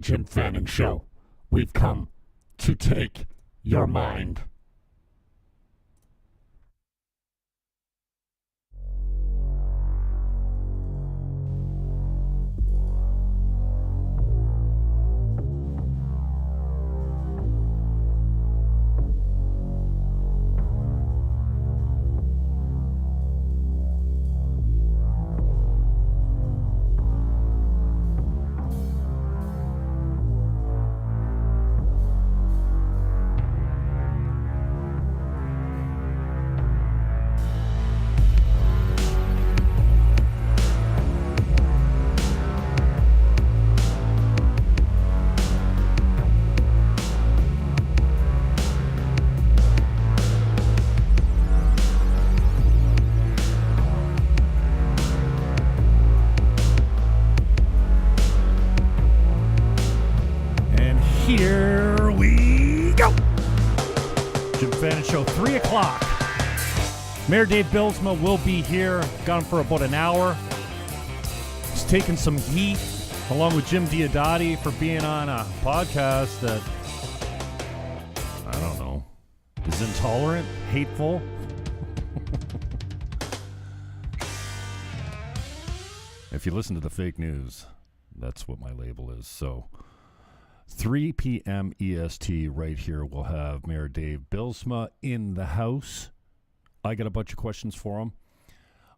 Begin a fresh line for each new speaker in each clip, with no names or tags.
Jim Fanning Show. We've come to take your mind.
Here we go. Jim Fanning Show, 3 o'clock. Mayor Dave Bylsma will be here. Got him for about an hour. He's taking some heat, along with Jim Diodati, for being on a podcast that, I don't know, is intolerant, hateful. If you listen to the fake news, that's what my label is. So 3 p.m. EST right here. We'll have Mayor Dave Bylsma in the house. I got a bunch of questions for him.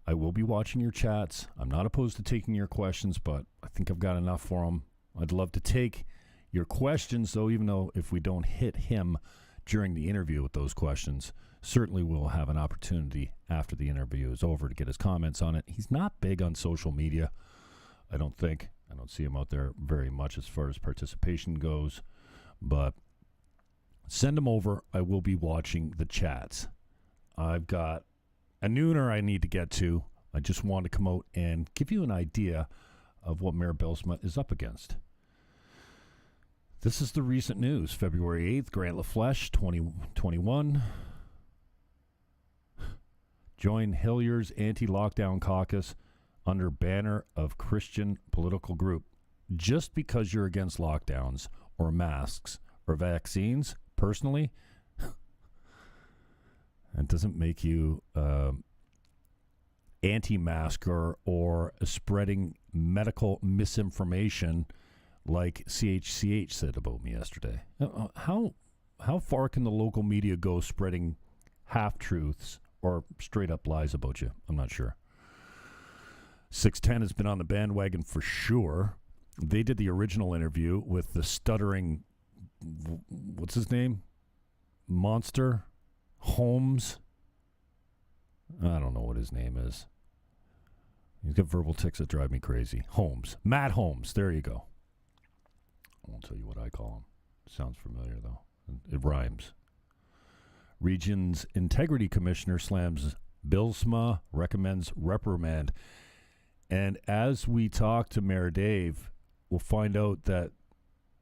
I will be watching your chats. I'm not opposed to taking your questions, but I think I've got enough for him. I'd love to take your questions, though, even though if we don't hit him during the interview with those questions, certainly we'll have an opportunity after the interview is over to get his comments on it. He's not big on social media, I don't think. I don't see him out there very much as far as participation goes, but send him over. I will be watching the chats. I've got a nooner I need to get to. I just want to come out and give you an idea of what Mayor Bylsma is up against. This is the recent news. February 8th, Grant LaFleche, 2021. Join Hillier's anti-lockdown caucus under banner of Christian political group. Just because you're against lockdowns or masks or vaccines, personally, that doesn't make you anti-masker or spreading medical misinformation like CHCH said about me yesterday. How far can the local media go spreading half-truths or straight-up lies about you? I'm not sure. 610 has been on the bandwagon for sure. They did the original interview with the stuttering, what's his name? Monster? Holmes? I don't know what his name is. He's got verbal tics that drive me crazy. Holmes. Matt Holmes. There you go. I won't tell you what I call him. Sounds familiar, though. It rhymes. Region's Integrity Commissioner slams Bylsma, recommends reprimand. And as we talk to Mayor Dave, we'll find out that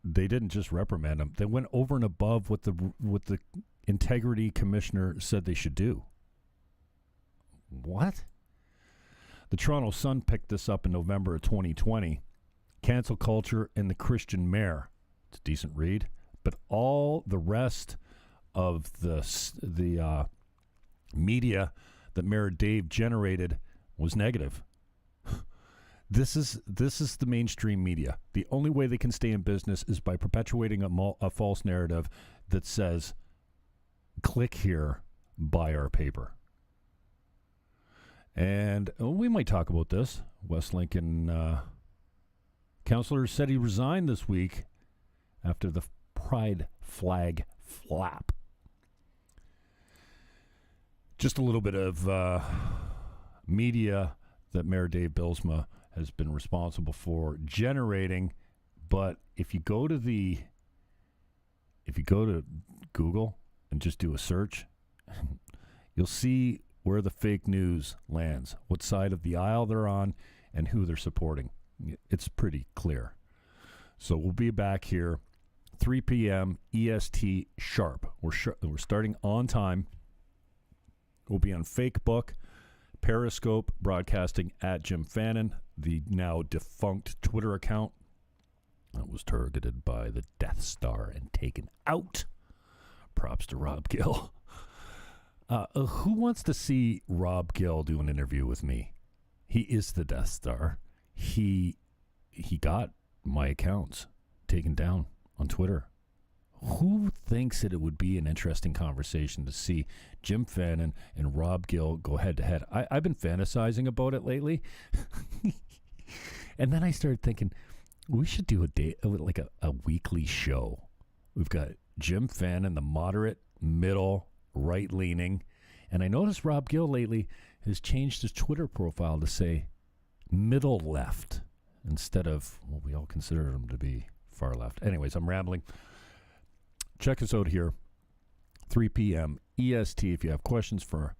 they didn't just reprimand him. They went over and above what the Integrity Commissioner said they should do. What? The Toronto Sun picked this up in November of 2020. Cancel culture and the Christian mayor. It's a decent read. But all the rest of the media that Mayor Dave generated was negative. This is the mainstream media. The only way they can stay in business is by perpetuating a false narrative that says, click here, buy our paper. And we might talk about this. West Lincoln councillor said he resigned this week after the pride flag flap. Just a little bit of media that Mayor Dave Bylsma has been responsible for generating, but if you go to Google and just do a search, you'll see where the fake news lands, what side of the aisle they're on, and who they're supporting. It's pretty clear. So we'll be back here 3 p.m. EST sharp. We're starting on time. We'll be on Facebook, Periscope, broadcasting at Jim Fannin, the now defunct Twitter account. that was targeted by the Death Star and taken out. Props to Rob Gill. Who wants to see Rob Gill do an interview with me? He is the Death Star. He got my accounts taken down on Twitter. Who thinks that it would be an interesting conversation to see Jim Fannin and Rob Gill go head to head? I've been fantasizing about it lately. And then I started thinking, we should do a weekly show. We've got Jim Fannin, the moderate, middle, right-leaning. And I noticed Rob Gill lately has changed his Twitter profile to say middle left instead of what we all consider him to be, far left. Anyways, I'm rambling. Check us out here, 3 p.m. EST. If you have questions for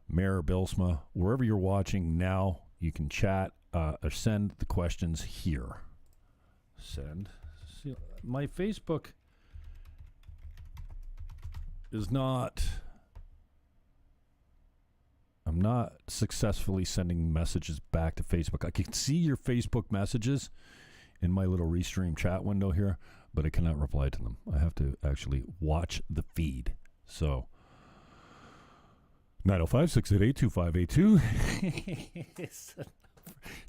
Mayor Bylsma, wherever you're watching now, you can chat or send the questions here. Send. See, my Facebook is not... I'm not successfully sending messages back to Facebook. I can see your Facebook messages in my little Restream chat window here, but I cannot reply to them. I have to actually watch the feed. So, 905-688-2582.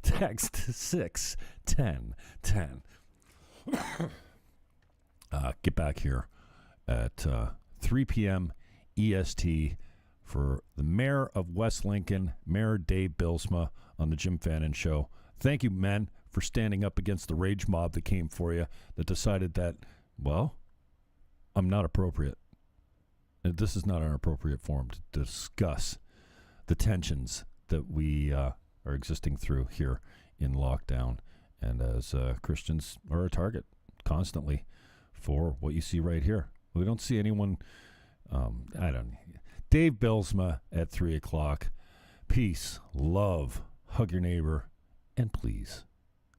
Text 61010. Get back here at 3 p.m. EST for the Mayor of West Lincoln, Mayor Dave Bylsma, on the Jim Fannin Show. Thank you, men, for standing up against the rage mob that came for you, that decided that, well, I'm not appropriate. This is not an appropriate forum to discuss the tensions that we are existing through here in lockdown. And as Christians are a target constantly for what you see right here. We don't see anyone, Dave Bylsma at 3 o'clock. Peace, love, hug your neighbor, and please,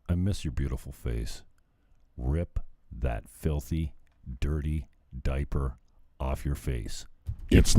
I miss your beautiful face. Rip that filthy, dirty diaper off your face.
It's